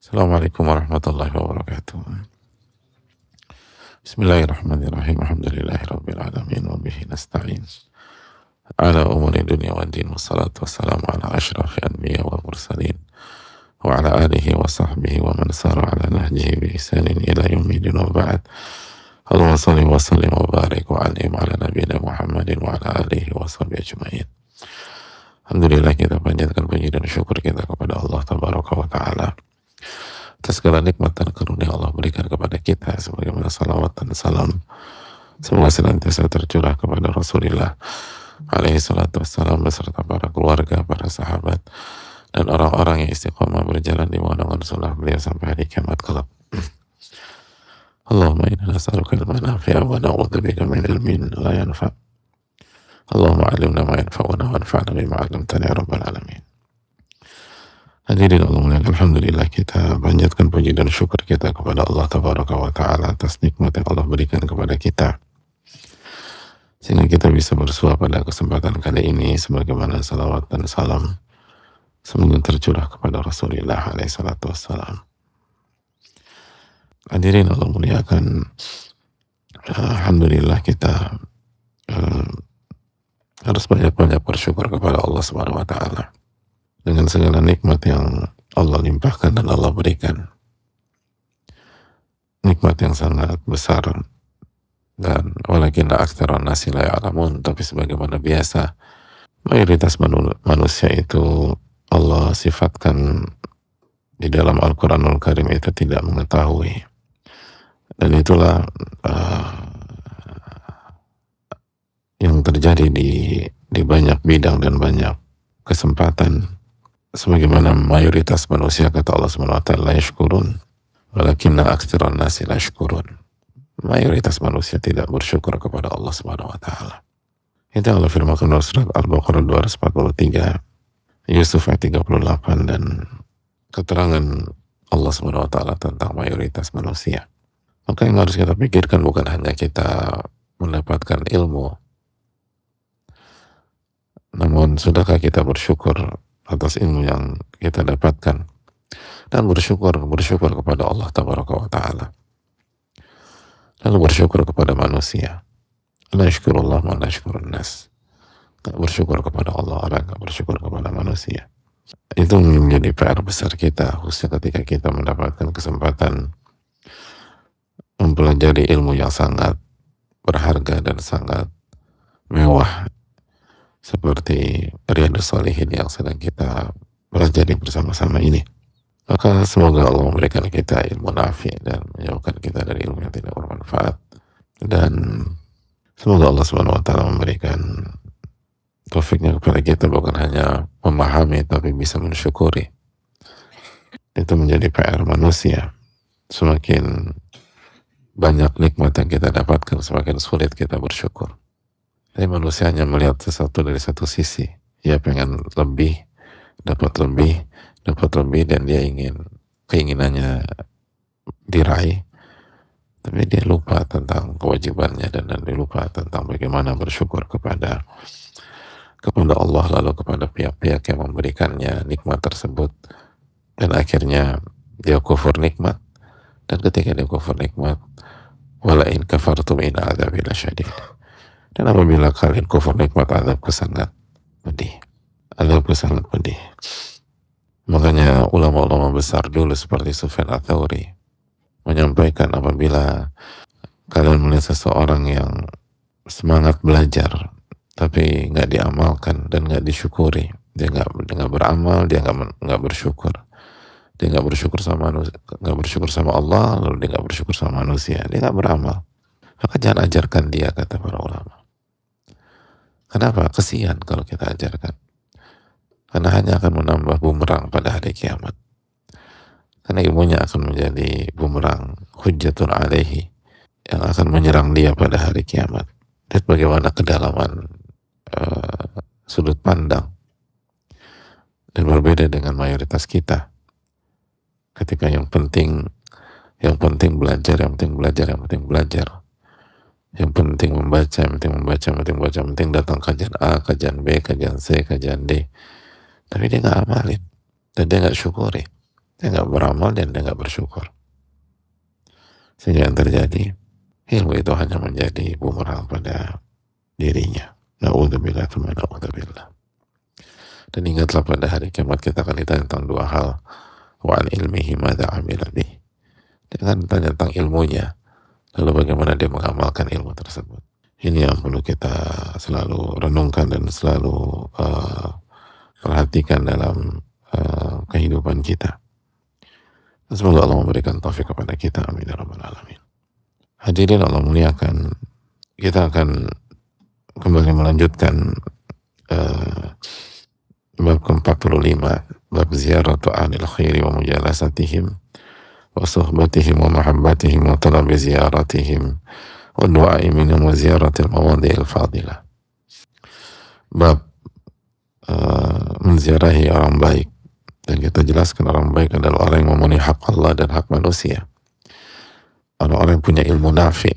Assalamualaikum warahmatullahi wabarakatuh. Bismillahirrahmanirrahim. Alhamdulillahirabbil alamin wa bihi nasta'in. Ala umuri dunya wad din wassalatu wassalamu ala asyrafil anbiya wal mursalin wa ala alihi wa sahbihi wa man sara ala nahjihi bi ihsanin ila yaumil wa ba'd. Allahumma shalli wa sallim wa barik wa alim ala nabiyina Muhammadin wa ala alihi wa sahbihi ajma'in. Alhamdulillah, kita panjatkan puji dan syukur kita kepada Allah tabaraka wa ta'ala atas segala nikmat dan karunia Allah berikan kepada kita, sebagaimana salawat dan salam semoga senantiasa tercurah kepada Rasulullah alaihi salatu wassalam beserta para keluarga, para sahabat, dan orang-orang yang istiqomah berjalan di naungan sunnah beliau sampai hari kiamat kelak. Allahumma inna nas'aluka ilman nafi'an wa na'udzubika min ilmin la yanfa'. Allahumma 'allimna ma yanfa'una wanfa'na bima 'allamtana ya rabbal alamin. Hadirin Allah muliakan, alhamdulillah kita panjatkan puji dan syukur kita kepada Allah tabaraka wa ta'ala atas nikmat yang Allah berikan kepada kita, sehingga kita bisa bersua pada kesempatan kali ini sebagaimana salawat dan salam semoga tercurah kepada Rasulullah alaihi salatu wassalam. Hadirin Allah muliakan, alhamdulillah kita harus banyak-banyak bersyukur kepada Allah subhanahu wa ta'ala dengan segala nikmat yang Allah limpahkan dan Allah berikan. Nikmat yang sangat besar, dan walakinna aktsara nasi la ya'lamun, tapi sebagaimana biasa mayoritas manusia itu Allah sifatkan di dalam Al-Quranul Karim itu tidak mengetahui. Dan itulah yang terjadi di banyak bidang dan banyak kesempatan. Sebagaimana mayoritas manusia, kata Allah Subhanahu wa ta'ala, la yashkurun walakinna aktsiran nasi la yashkurun. Mayoritas manusia tidak bersyukur kepada Allah Subhanahu wa ta'ala. Itu Allah firmankan dalam surat Al-Baqarah 243, Yusuf ayat 38, dan keterangan Allah Subhanahu wa ta'ala tentang mayoritas manusia. Maka yang harus kita pikirkan bukan hanya kita mendapatkan ilmu, namun sudahkah kita bersyukur atas ilmu yang kita dapatkan, dan bersyukur kepada Allah tabaraka wa ta'ala, lalu bersyukur kepada manusia. La yashkurullah ma la yashkurun nas. Tak bersyukur kepada Allah orang tak bersyukur kepada manusia. Itu menjadi PR besar kita, khususnya ketika kita mendapatkan kesempatan mempelajari ilmu yang sangat berharga dan sangat mewah seperti Riyadhus Shalihin yang sedang kita pelajari bersama-sama ini. Maka semoga Allah memberikan kita ilmu nafi' dan menjauhkan kita dari ilmu yang tidak bermanfaat, dan semoga Allah Subhanahu wa ta'ala memberikan taufiknya kepada kita bukan hanya memahami tapi bisa mensyukuri. Itu menjadi PR manusia. Semakin banyak nikmat yang kita dapatkan, semakin sulit kita bersyukur. Tapi manusia hanya melihat sesuatu dari satu sisi. Dia pengen lebih, dapat lebih, dan dia keinginannya diraih. Tapi dia lupa tentang kewajibannya, dan dia lupa tentang bagaimana bersyukur kepada Allah, lalu kepada pihak-pihak yang memberikannya nikmat tersebut. Dan akhirnya dia kufur nikmat. Dan ketika dia kufur nikmat, wala in kafartum in adzabi lasyadid. Dan apabila kalian kufur nikmat, azabku sangat pedih. Makanya ulama-ulama besar dulu seperti Sufyan Ats-Tsauri menyampaikan, apabila kalian melihat seseorang yang semangat belajar tapi nggak diamalkan dan nggak disyukuri, dia nggak beramal, dia nggak bersyukur, dia nggak bersyukur sama Allah, lalu dia nggak bersyukur sama manusia, dia nggak beramal, maka jangan ajarkan dia, kata para ulama. Kenapa? Kesian kalau kita ajarkan. Karena hanya akan menambah bumerang pada hari kiamat. Karena ilmunya akan menjadi bumerang, hujjatun alaihi, yang akan menyerang dia pada hari kiamat. Lihat bagaimana kedalaman sudut pandang. Dan berbeda dengan mayoritas kita. Ketika yang penting belajar, yang penting datang kajian A, kajian B, kajian C, kajian D, tapi dia nggak amalin dan dia nggak syukuri. dia nggak beramal dan dia nggak bersyukur. Sehingga yang terjadi, ilmu itu hanya menjadi bumerang pada dirinya. Na'udzubillah, tsumma na'udzubillah. Dan ingatlah pada hari kiamat kita akan ditanya tentang dua hal. Wa an ilmihi madza amila bih. Dia akan ditanya tentang ilmunya, lalu bagaimana dia mengamalkan ilmu tersebut. Ini yang perlu kita selalu renungkan dan selalu perhatikan dalam kehidupan kita. Semoga Allah memberikan taufik kepada kita. Amin ya rabbal alamin. Hadirin Allah muliakan, kita akan kembali melanjutkan bab ke-45, bab ziyaratu ahlil khairi wa mujalasatihim wa suhbatihim wa mahabbatihim wa talabi ziyaratihim wa du'ai minhum wa ziyaratil mawadi'il fadilah. Bab menziarahi orang baik, dan kita jelaskan orang baik adalah orang yang memenuhi hak Allah dan hak manusia. Orang-orang yang punya ilmu nafi,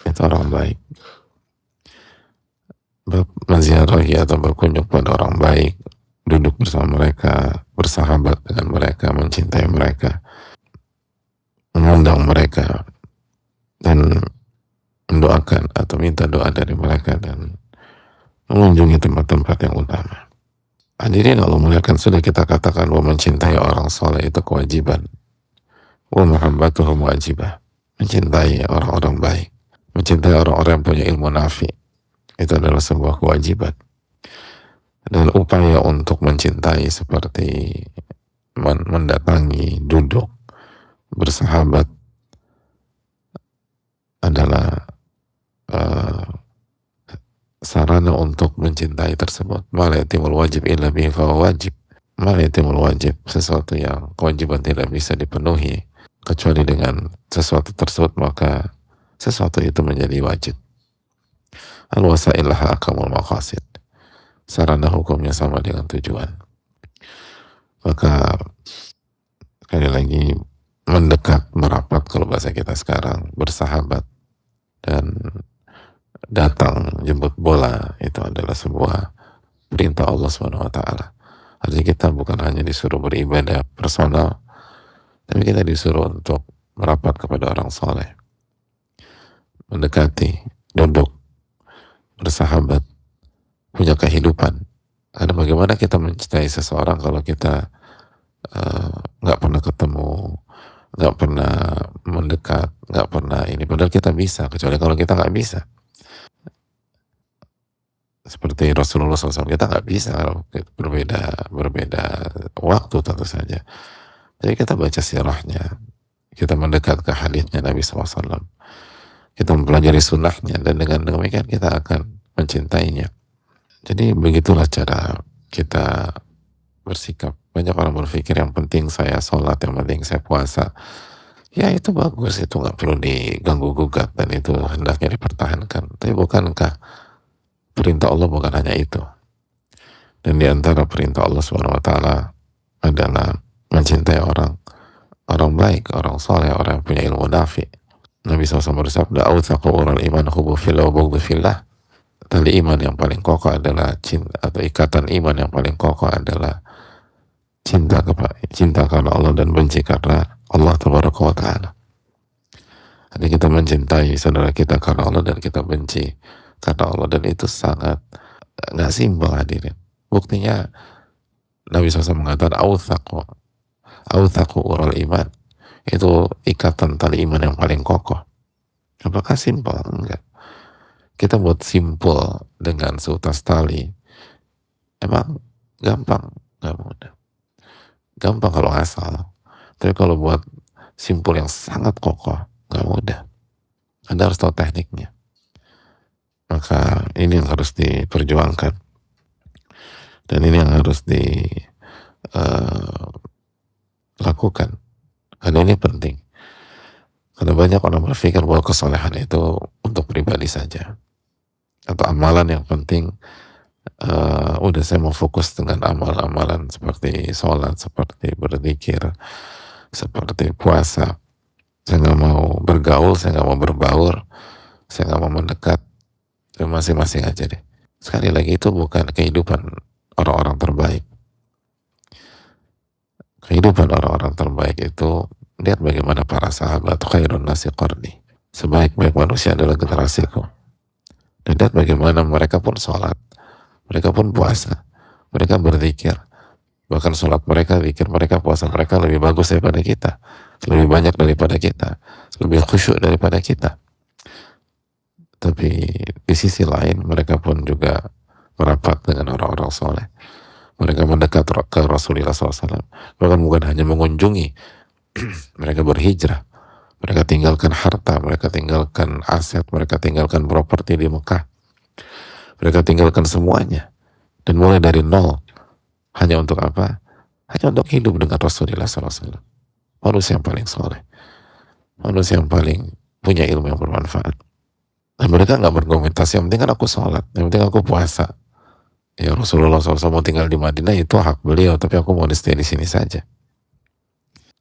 itu orang baik. Bab menziarahi atau berkunjung pada orang baik, duduk bersama mereka, bersahabat dengan mereka, mencintai mereka, mengundang mereka, dan mendoakan atau minta doa dari mereka, dan mengunjungi tempat-tempat yang utama. Hadirin Allah muliakan, sudah kita katakan bahwa mencintai orang soleh itu kewajiban. Wa mahabbatuhum wajibah. Mencintai orang-orang baik, mencintai orang-orang yang punya ilmu nafi, itu adalah sebuah kewajiban. Dan upaya untuk mencintai seperti mendatangi, duduk, bersahabat adalah sarana untuk mencintai tersebut. Ma la yatimul wajib illa bihi fahuwa wajib. Ma la yatimul wajib, sesuatu yang kewajiban tidak bisa dipenuhi kecuali dengan sesuatu tersebut, maka sesuatu itu menjadi wajib. Al-wasail laha akamul maqasid. Sarana hukumnya sama dengan tujuan. Maka sekali lagi, mendekat, merapat kalau bahasa kita sekarang, bersahabat, dan datang jemput bola, itu adalah sebuah perintah Allah SWT. Artinya kita bukan hanya disuruh beribadah personal, tapi kita disuruh untuk merapat kepada orang soleh, mendekati, duduk, bersahabat, punya kehidupan. Karena bagaimana kita mencintai seseorang kalau kita nggak pernah ketemu, nggak pernah mendekat, nggak pernah ini. Padahal kita bisa, kecuali kalau kita nggak bisa. Seperti Rasulullah SAW, kita nggak bisa, berbeda waktu tentu saja. Jadi kita baca sirahnya, kita mendekat ke haditsnya Nabi SAW, kita mempelajari sunnahnya, dan dengan demikian kita akan mencintainya. Jadi begitulah cara kita bersikap. Banyak orang berpikir yang penting saya sholat, yang penting saya puasa. Ya itu bagus, itu nggak perlu diganggu gugat, dan itu hendaknya dipertahankan. Tapi bukankah perintah Allah bukan hanya itu? Dan di antara perintah Allah SWT adalah mencintai orang baik, orang soleh, orang yang punya ilmu nafi. Nabi SAW bersabda, "Awthaqu ural iman hubbu fillah wa bughdhu fillah." Tali iman yang paling kokoh adalah cinta, atau ikatan iman yang paling kokoh adalah cinta karena Allah dan benci karena Allah Tabaraka wa Ta'ala. Jadi kita mencintai saudara kita karena Allah dan kita benci karena Allah, dan itu sangat nggak simpel, hadirin. Buktinya Nabi SAW mengatakan awthaqu ural iman, itu ikatan tali iman yang paling kokoh. Apakah simpel? Enggak. Kita buat simpel dengan seutas tali, emang gampang? Nggak mudah. Gampang kalau asal, tapi kalau buat simpul yang sangat kokoh, nggak mudah. Anda harus tahu tekniknya. Maka ini yang harus diperjuangkan, dan ini yang harus dilakukan, karena ini penting. Karena banyak orang berpikir bahwa kesolehan itu untuk pribadi saja, atau amalan yang penting. Udah saya mau fokus dengan amalan-amalan seperti sholat, seperti berzikir, seperti puasa. Saya nggak mau bergaul, saya nggak mau berbaur, saya nggak mau mendekat. Masing-masing aja deh. Sekali lagi, itu bukan kehidupan orang-orang terbaik. kehidupan orang-orang terbaik itu, lihat bagaimana para sahabat, khairun nasi qarni, sebaik-baik manusia adalah generasiku. Dan lihat bagaimana mereka pun sholat, mereka pun puasa, mereka berzikir, bahkan sholat mereka, zikir mereka, puasa mereka lebih bagus daripada kita, lebih banyak daripada kita, lebih khusyuk daripada kita. Tapi di sisi lain mereka pun juga merapat dengan orang-orang soleh. Mereka mendekat ke Rasulullah SAW. Bahkan bukan hanya mengunjungi, mereka berhijrah. Mereka tinggalkan harta, mereka tinggalkan aset, mereka tinggalkan properti di Mekah. Mereka tinggalkan semuanya. Dan mulai dari nol. Hanya untuk apa? Hanya untuk hidup dengan Rasulullah SAW. Manusia yang paling soleh. Manusia yang paling punya ilmu yang bermanfaat. Dan mereka nggak berkomentasi, yang penting kan aku sholat, yang penting aku puasa. Ya Rasulullah SAW mau tinggal di Madinah itu hak beliau, tapi aku mau stay di sini saja.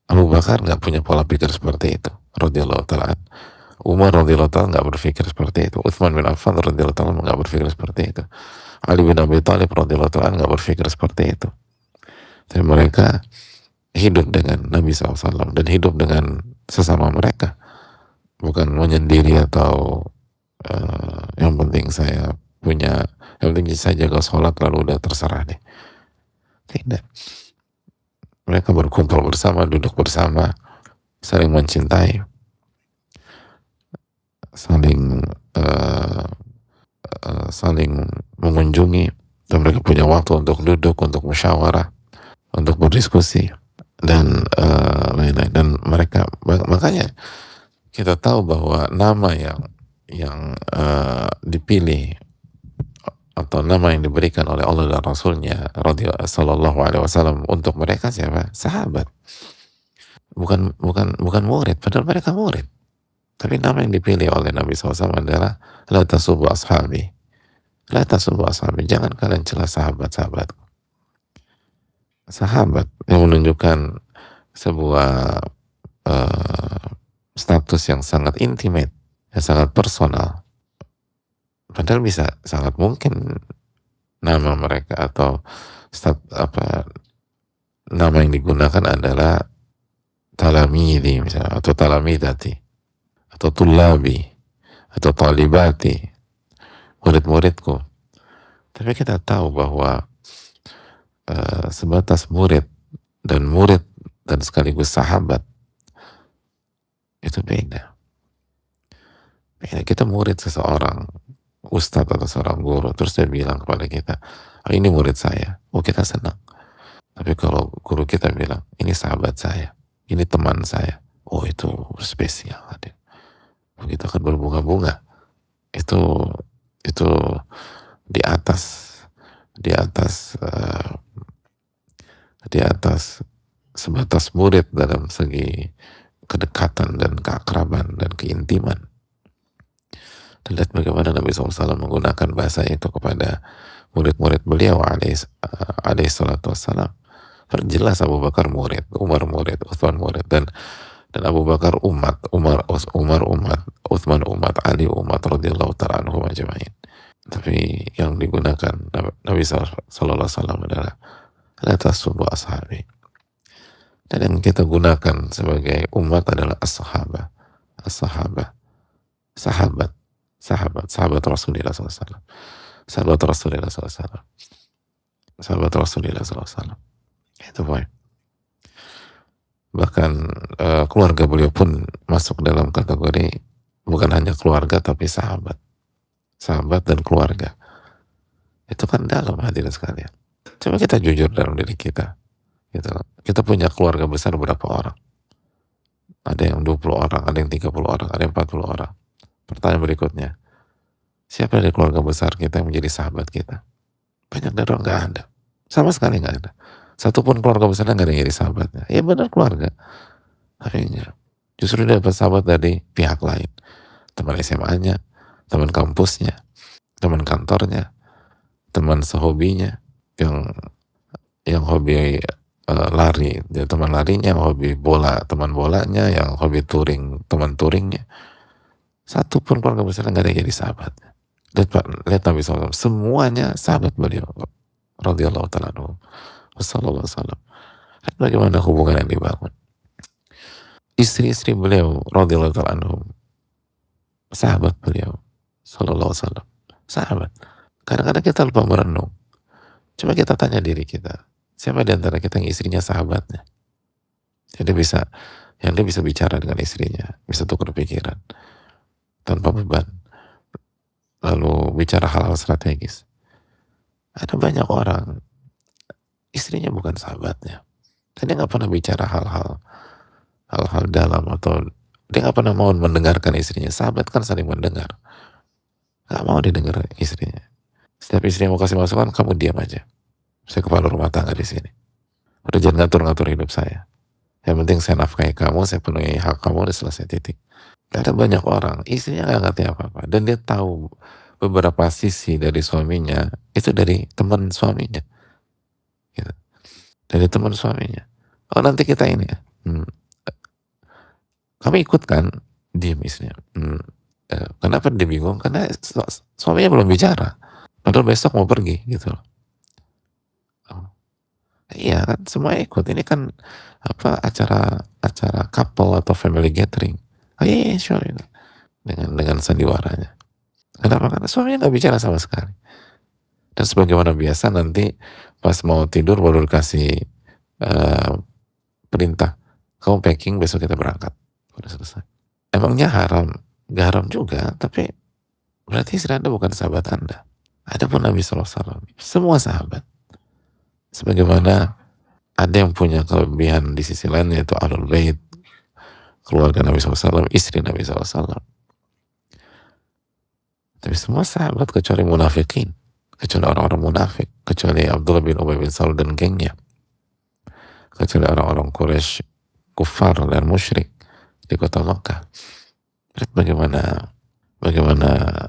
Abu Bakar nggak punya pola pikir seperti itu, radhiyallahu taala. Umar radhiyallahu taala nggak berpikir seperti itu. Utsman bin Affan radhiyallahu taala nggak berpikir seperti itu. Ali bin Abi Thalib radhiyallahu taala nggak berpikir seperti itu. Tapi mereka hidup dengan Nabi SAW dan hidup dengan sesama mereka, bukan menyendiri atau yang penting saya punya, yang penting saya jaga sholat lalu udah terserah deh. Tidak. Mereka berkumpul bersama, duduk bersama, saling mencintai, saling mengunjungi, dan mereka punya waktu untuk duduk, untuk musyawarah, untuk berdiskusi, dan lain-lain. Dan mereka, makanya kita tahu bahwa nama yang dipilih atau nama yang diberikan oleh Allah dan Rasulnya Sallallahu Alaihi Wasallam untuk mereka siapa? Sahabat. Bukan murid, padahal mereka murid. Tapi nama yang dipilih oleh Nabi SAW adalah la tasubbu ashabi. La tasubbu ashabi. Jangan kalian celah sahabat-sahabat. Sahabat yang menunjukkan sebuah status yang sangat intimate, yang sangat personal. Padahal bisa sangat mungkin nama mereka atau nama yang digunakan adalah talamidi misalnya, atau talamidati, atau tulabi, atau talibati, murid-muridku. Tapi kita tahu bahwa sebatas murid dan sekaligus sahabat itu beda. Kita murid seseorang, ustadz atau seorang guru, terus dia bilang kepada kita, oh, ini murid saya, oh kita senang. Tapi kalau guru kita bilang, ini sahabat saya, ini teman saya, oh itu spesial. Begitu akan berbunga-bunga. Itu di atas sebatas murid dalam segi kedekatan dan keakraban dan keintiman. Dan lihat bagaimana Nabi SAW menggunakan bahasa itu kepada murid-murid beliau alaihi salatu wassalam. Perjelas Abu Bakar murid, Umar murid, Utsman murid, dan Abu Bakar Umar umat, Utsman umat, Ali umat radhiyallahu ta'ala anhum ajma'in. Tapi yang digunakan Nabi sallallahu alaihi wasallam adalah la tasubbu ashabi. Dan yang kita gunakan sebagai umat adalah as-sahabah. Sahabat Rasulullah SAW. Sahabat Rasulullah SAW. Sahabat Rasulullah SAW. Itu poin. Bahkan keluarga beliau pun masuk dalam kategori bukan hanya keluarga tapi sahabat. Sahabat dan keluarga. Itu kan dalam, hadirin sekalian. Coba kita jujur dalam diri kita. Gitu. Kita punya keluarga besar berapa orang? Ada yang 20 orang, ada yang 30 orang, ada yang 40 orang. Pertanyaan berikutnya, siapa dari keluarga besar kita yang menjadi sahabat kita? Banyak dari orang nggak ada, sama sekali nggak ada. Satupun keluarga besarnya nggak ada yang jadi sahabatnya. Ya benar keluarga, akhirnya justru dia dapat sahabat dari pihak lain, teman SMA-nya, teman kampusnya, teman kantornya, teman sehobinya, yang hobi lari, ya teman larinya, yang hobi bola, teman bolanya, yang hobi touring, teman touringnya. Satu pun keluarga besar nggak ada yang jadi sahabat. Lihat Nabi SAW, semuanya sahabat beliau radhiyallahu ta'ala anhu sallallahu alaihi wasallam. Bagaimana hubungan yang dibangun? Istri-istri beliau radhiyallahu ta'ala anhum, sahabat beliau sallallahu alaihi wasallam, sahabat. Kadang-kadang kita lupa merenung. Coba kita tanya diri kita, siapa di antara kita yang istrinya sahabatnya? Jadi dia bisa bicara dengan istrinya, bisa tukar pikiran tanpa beban, lalu bicara hal-hal strategis. Ada banyak orang istrinya bukan sahabatnya, dan dia nggak pernah bicara hal-hal dalam, atau dia nggak pernah mau mendengarkan istrinya. Sahabat kan saling mendengar, nggak mau didengar istrinya. Setiap istri mau kasih masukan, kamu diam aja. Saya kepala rumah tangga di sini. Udah jangan ngatur-ngatur hidup saya. Yang penting saya nafkahi kamu, saya penuhi hak kamu, udah selesai, titik. Ada banyak orang, istrinya nggak ngerti apa-apa, dan dia tahu beberapa sisi dari suaminya itu dari teman suaminya, gitu. Dari teman suaminya. Oh, nanti kita ini ya. Kami ikut kan, diam istrinya. Kenapa dia bingung? Karena suaminya belum bicara. Padahal besok mau pergi, gitu loh. Oh, iya kan, semua ikut. Ini kan acara couple atau family gathering. Oh iya, sure, gitu. Dengan sandiwaranya. Kenapa? Karena suaminya nggak bicara sama sekali. Dan sebagaimana biasa nanti pas mau tidur baru dikasih perintah, kamu packing, besok kita berangkat. Udah selesai. Emangnya haram? Gak haram juga, tapi berarti istri Anda bukan sahabat Anda. Adapun Nabi SAW, semua sahabat. Sebagaimana ada yang punya kelebihan di sisi lain, yaitu Ahlul Bait, keluarga Nabi SAW, istri Nabi SAW. Tapi semua sahabat kecuali munafikin, kecuali orang-orang munafik, kecuali Abdullah bin Ubay bin Salul dan gengnya, kecuali orang-orang Quraisy, kufar dan musyrik di kota Makkah. Bagaimana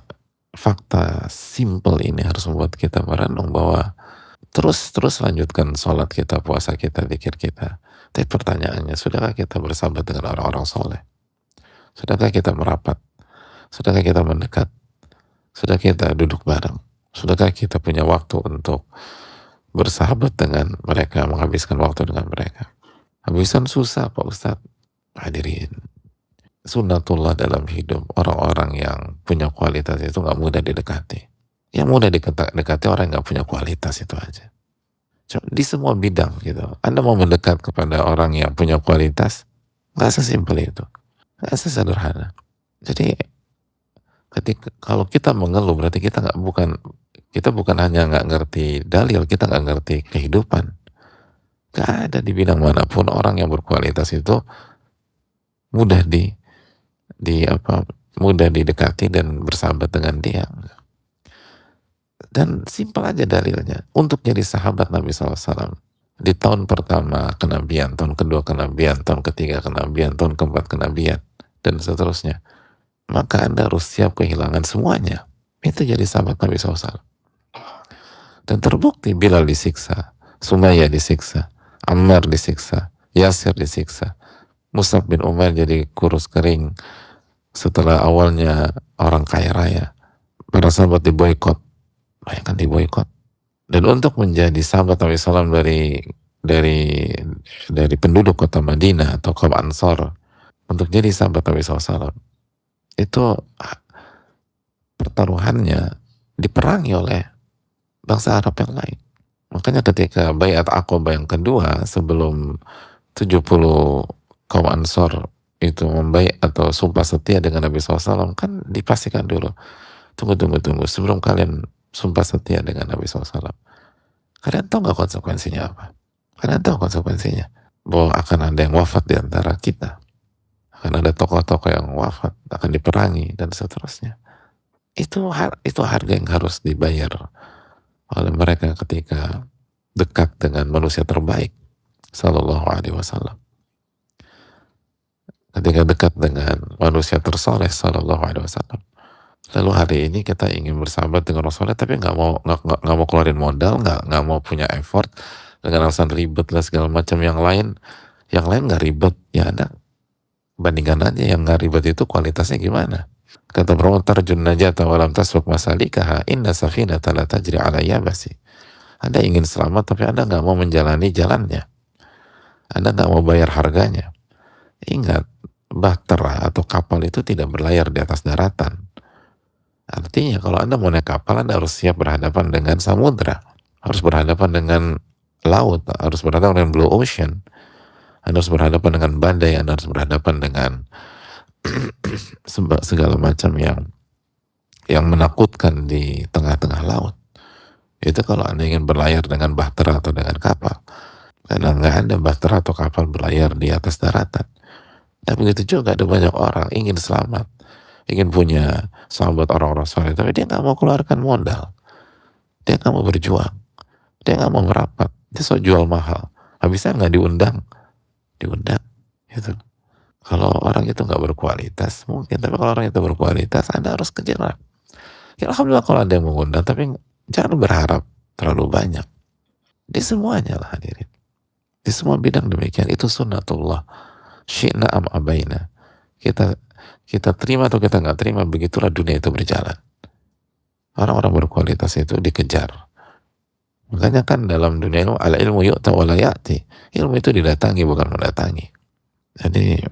fakta simple ini harus membuat kita merenung bahwa terus lanjutkan sholat kita, puasa kita, zikir kita. Tapi pertanyaannya, sudahkah kita bersahabat dengan orang-orang soleh? Sudahkah kita merapat? Sudahkah kita mendekat? Sudah kita duduk bareng? Sudahkah kita punya waktu untuk bersahabat dengan mereka, menghabiskan waktu dengan mereka? Habisan susah Pak Ustadz. Hadirin, sunnatullah dalam hidup, orang-orang yang punya kualitas itu gak mudah didekati. Yang mudah didekati orang yang gak punya kualitas itu aja. Di semua bidang gitu. Anda mau mendekat kepada orang yang punya kualitas, gak sesimpel itu, gak sesederhana. Jadi kalau kita mengeluh, berarti kita bukan hanya nggak ngerti dalil, kita nggak ngerti kehidupan. Gak ada di bidang manapun orang yang berkualitas itu mudah mudah didekati dan bersahabat dengan dia. Dan simpel aja dalilnya. Untuk jadi sahabat Nabi SAW di tahun pertama kenabian, tahun kedua kenabian, tahun ketiga kenabian, tahun keempat kenabian, dan seterusnya, maka Anda harus siap kehilangan semuanya. Itu jadi sahabat Nabi SAW. Dan terbukti Bilal disiksa, Sumayyah disiksa, Ammar disiksa, Yasir disiksa, Mus'ab bin Umar jadi kurus kering setelah awalnya orang kaya raya. Para sahabat diboikot. Bayangkan diboikot. Dan untuk menjadi sahabat Nabi SAW dari penduduk kota Madinah atau kaum Ansor, untuk jadi sahabat Nabi SAW, itu pertaruhannya diperangi oleh bangsa Arab yang lain. Makanya ketika Baiat Aqabah yang kedua, sebelum 70 kaum Ansor itu membaiat atau sumpah setia dengan Nabi SAW, kan dipastikan dulu, tunggu, sebelum kalian sumpah setia dengan Nabi SAW, kalian tahu nggak konsekuensinya apa? Kalian tahu konsekuensinya bahwa akan ada yang wafat di antara kita, akan ada tokoh-tokoh yang wafat, akan diperangi, dan seterusnya. Itu harga yang harus dibayar oleh mereka ketika dekat dengan manusia terbaik sallallahu alaihi wasallam, ketika dekat dengan manusia tersoleh sallallahu alaihi wasallam. Lalu hari ini kita ingin bersahabat dengan Rasulullah, tapi nggak mau keluarin modal, nggak mau punya effort, dengan alasan ribet lah segala macam. Yang lain nggak ribet, ya Anda bandingkan aja yang nggak ribet itu kualitasnya gimana. Kata Muhammad, tarjun najata walam tasbuk masalikaha, inna safinata la tajri ala yabasi. Anda ingin selamat tapi Anda nggak mau menjalani jalannya. Anda nggak mau bayar harganya. Ingat, bahtera atau kapal itu tidak berlayar di atas daratan. Artinya kalau Anda mau naik kapal, Anda harus siap berhadapan dengan samudra, harus berhadapan dengan laut, harus berhadapan dengan blue ocean, Anda harus berhadapan dengan badai, Anda harus berhadapan dengan segala macam yang menakutkan di tengah-tengah laut. Itu kalau Anda ingin berlayar dengan bahtera atau dengan kapal. Karena nggak ada bahtera atau kapal berlayar di atas daratan. Dan begitu juga ada banyak orang ingin selamat, ingin punya sahabat orang-orang soleh, tapi dia nggak mau keluarkan modal, dia nggak mau berjuang, dia nggak mau merapat, dia so jual mahal, habisnya nggak diundang, gitu. Kalau orang itu nggak berkualitas mungkin, tapi kalau orang itu berkualitas, Anda harus kejar. Ya alhamdulillah kalau ada yang mengundang, tapi jangan berharap terlalu banyak. Di semuanya lah hadirin, di semua bidang demikian, itu sunnatullah. Syi'na am abaina, kita terima atau kita nggak terima, begitulah dunia itu berjalan. Orang-orang berkualitas itu dikejar. Makanya kan dalam dunia ilmu, al ilmu yu'ta wa la ya'ti, ilmu itu didatangi bukan mendatangi. Jadi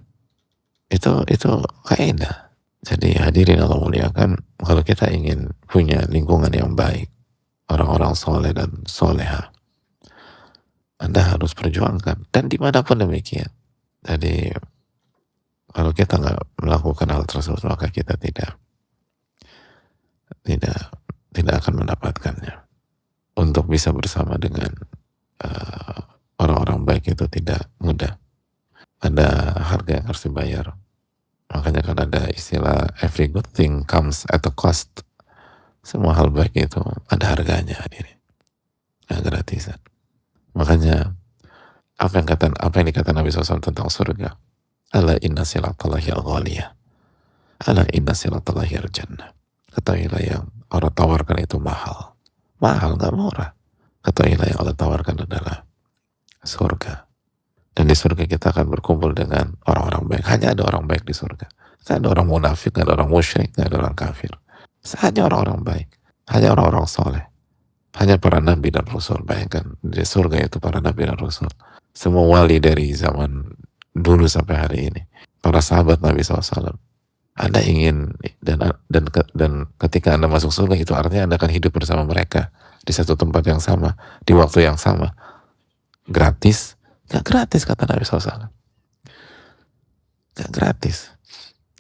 itu kaidah. Jadi hadirin Allah muliakan, kalau kita ingin punya lingkungan yang baik, orang-orang soleh dan soleha, Anda harus perjuangkan, dan dimanapun demikian. Jadi kalau kita nggak melakukan hal tersebut, maka kita tidak akan mendapatkannya. Untuk bisa bersama dengan orang-orang baik itu tidak mudah. Ada harga yang harus dibayar. Makanya kan ada istilah every good thing comes at a cost. Semua hal baik itu ada harganya hadirin. Nggak gratisan. Makanya apa yang dikatakan Nabi SAW tentang surga? Ala inna silatallahi al-ghaliyah. Ala inna silatallahi al-jannah. Ketahuilah yang Allah tawarkan itu mahal. Mahal, gak murah. Ketahuilah yang Allah tawarkan adalah surga. Dan di surga kita akan berkumpul dengan orang-orang baik. Hanya ada orang baik di surga. Tidak ada orang munafik, tidak ada orang musyrik, tidak ada orang kafir. Hanya orang-orang baik. Hanya orang-orang soleh. Hanya para nabi dan rasul. Bayangkan, di surga itu para nabi dan rasul. Semua wali dari zaman dulu sampai hari ini. Para sahabat Nabi SAW. Anda ingin, dan ketika Anda masuk surga, itu artinya Anda akan hidup bersama mereka di satu tempat yang sama, di waktu yang sama. Gratis? Gak gratis, kata Nabi SAW. Gak gratis.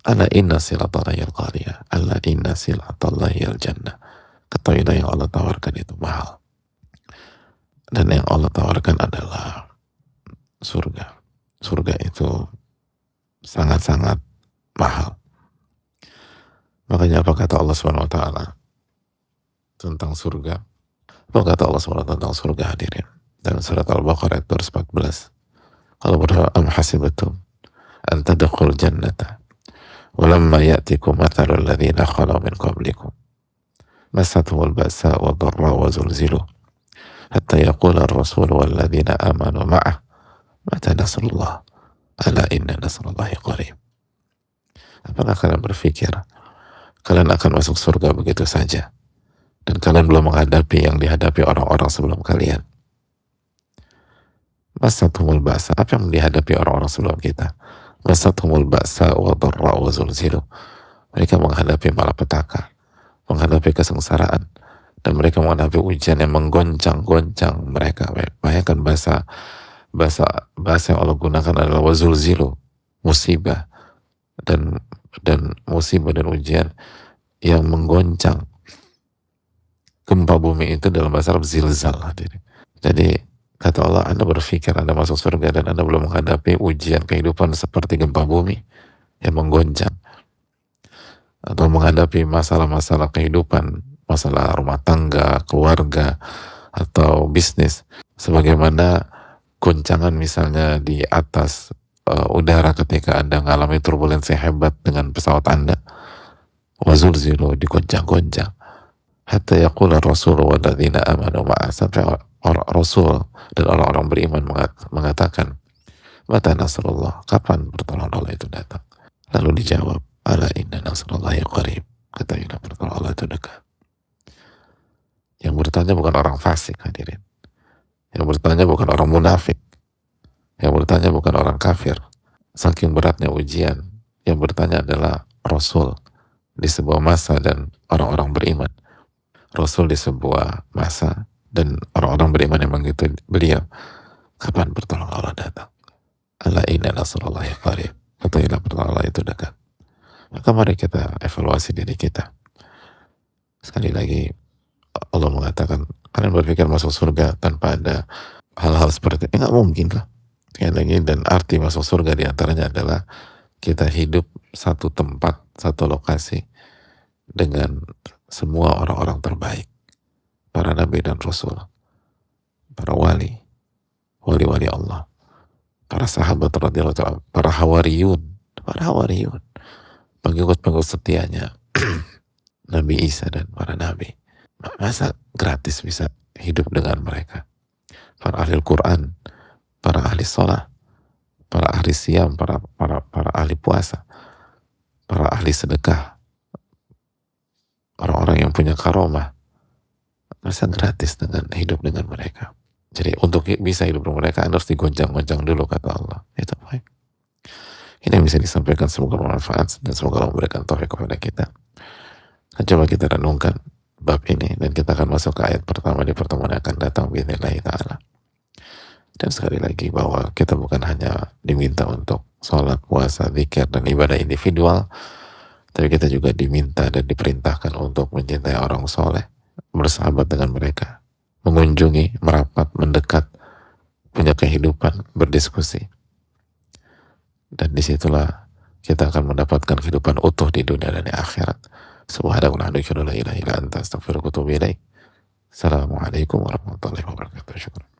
Ala inna silatallahi al-ghaliyah, ala inna silatallahi al-jannah. Ketahuilah yang Allah tawarkan itu mahal. Dan yang Allah tawarkan adalah surga. Surga itu sangat-sangat mahal. Makanya apa kata Allah Subhanahu wa taala tentang surga? Apa kata Allah Subhanahu wa taala tentang surga hadirin? Dalam surat Al-Baqarah ayat 14. Kalau berdoa, am hasibatum an tadkhulul jannata walamma ya'tikum mathalul ladzina khalu min qablikum massatuhumul ba'sa wad dharra wa zulzilu hatta yaqula ar-rasul wal ladzina amanu ma'ah mata nasrullah ala inna nasrullahi qarib. Apakah kalian berpikir kalian akan masuk surga begitu saja dan kalian belum menghadapi yang dihadapi orang-orang sebelum kalian? Masathumul ba'sa, apa yang dihadapi orang-orang sebelum kita? Masathumul ba'sa wa dharra wa zulzilu. Mereka menghadapi malapetaka, menghadapi kesengsaraan, dan mereka menghadapi ujian yang menggoncang-goncang mereka. Bayangkan bahasa yang Allah gunakan adalah wa zulzilu, musibah dan musibah dan ujian yang menggoncang. Gempa bumi itu dalam bahasa Arab zilzal. Jadi kata Allah, Anda berpikir Anda masuk surga dan Anda belum menghadapi ujian kehidupan seperti gempa bumi yang menggoncang, atau menghadapi masalah-masalah kehidupan, masalah rumah tangga, keluarga, atau bisnis, sebagaimana goncangan misalnya di atas udara ketika Anda mengalami turbulensi hebat dengan pesawat Anda. Wazulzilu, digoncang-goncang. Hatta yaqula rasul wa ladzina amanu ma'ah, sampai Rasul dan orang-orang beriman mengatakan, mata nasrullah, kapan pertolongan Allah itu datang? Lalu dijawab, ala inna nasrullahi qarib, ketahuilah pertolongan Allah itu dekat. Yang bertanya bukan orang fasik hadirin, yang bertanya bukan orang munafik, Yang bertanya bukan orang kafir. Saking beratnya ujian, yang bertanya adalah Rasul di sebuah masa dan orang-orang beriman. Rasul di sebuah masa dan orang-orang beriman yang mengikuti beliau. Kapan pertolongan Allah datang? Ala inna nasrullahi qarib. Ketahuilah pertolongan Allah itu dekat. Maka mari kita evaluasi diri kita. Sekali lagi, Allah mengatakan, kalian berpikir masuk surga tanpa ada hal-hal seperti ini? Nggak mungkin lah. Sekali lagi, dan arti masuk surga diantaranya adalah kita hidup satu tempat, satu lokasi dengan semua orang-orang terbaik, para nabi dan rasul, para wali, wali-wali Allah, para sahabat radhiyallahu ta'ala, para hawariyun, pengikut-pengikut setianya Nabi Isa dan para nabi. Masa gratis bisa hidup dengan mereka? Para ahli Al-Quran, para ahli sholat, para ahli siam, para ahli puasa, para ahli sedekah, orang-orang yang punya karomah, masa gratis dengan hidup dengan mereka? Jadi untuk bisa hidup dengan mereka Anda harus digoncang-goncang dulu, kata Allah. Itu baik. Ini yang bisa disampaikan, semoga bermanfaat dan semoga Allah memberikan taufik kepada kita. Dan coba kita renungkan bab ini dan kita akan masuk ke ayat pertama di pertemuan yang akan datang biidznillah ta'ala. Dan sekali lagi bahwa kita bukan hanya diminta untuk sholat, puasa, zikir, dan ibadah individual, tapi kita juga diminta dan diperintahkan untuk mencintai orang soleh, bersahabat dengan mereka, mengunjungi, merapat, mendekat, punya kehidupan, berdiskusi. Dan disitulah kita akan mendapatkan kehidupan utuh di dunia dan di akhirat. Subhanallah, la ilaha illa anta, astaghfiruka wa atubu ilaik. Assalamualaikum warahmatullahi wabarakatuh. Syukur.